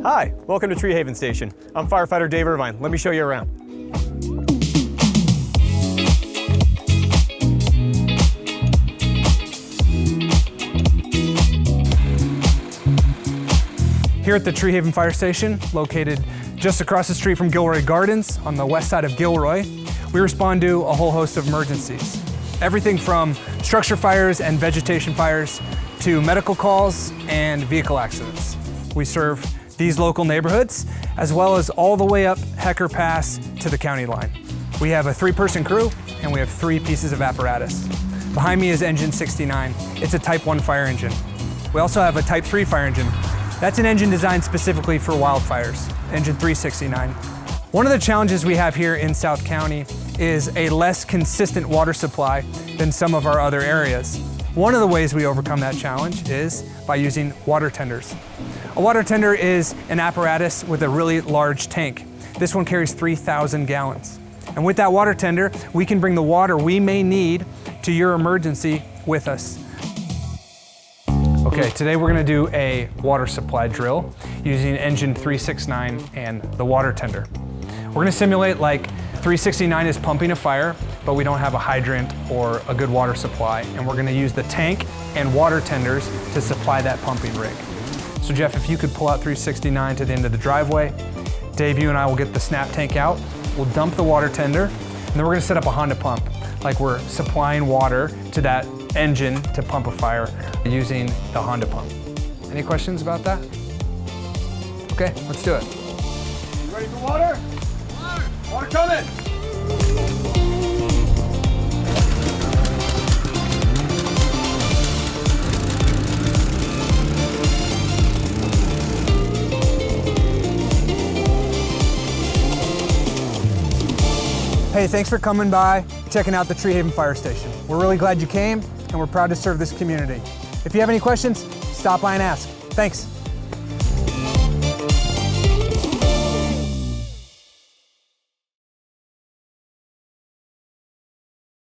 Hi, welcome to Treehaven Station. I'm Firefighter Dave Irvine. Let me show you around. Here at the Treehaven Fire Station, located just across the street from Gilroy Gardens on the west side of Gilroy, we respond to a whole host of emergencies. Everything from structure fires and vegetation fires to medical calls and vehicle accidents. We serve these local neighborhoods as well as all the way up Hecker Pass to the county line. We have a 3-person crew and we have 3 pieces of apparatus. Behind me is engine 69. It's a type 1 fire engine. We also have a type 3 fire engine. That's an engine designed specifically for wildfires, engine 369. One of the challenges we have here in South County is a less consistent water supply than some of our other areas. One of the ways we overcome that challenge is by using water tenders. A water tender is an apparatus with a really large tank. This one carries 3,000 gallons. And with that water tender, we can bring the water we may need to your emergency with us. Okay, today we're gonna do a water supply drill using engine 369 and the water tender. We're gonna simulate like 369 is pumping a fire, but we don't have a hydrant or a good water supply, and we're gonna use the tank and water tenders to supply that pumping rig. So Jeff, if you could pull out 369 to the end of the driveway, Dave, you and I will get the snap tank out, we'll dump the water tender, and then we're gonna set up a Honda pump, like we're supplying water to that engine to pump a fire using the Honda pump. Any questions about that? Okay, let's do it. You ready for water? Water coming! Hey, thanks for coming by, checking out the Treehaven Fire Station. We're really glad you came, and we're proud to serve this community. If you have any questions, stop by and ask. Thanks.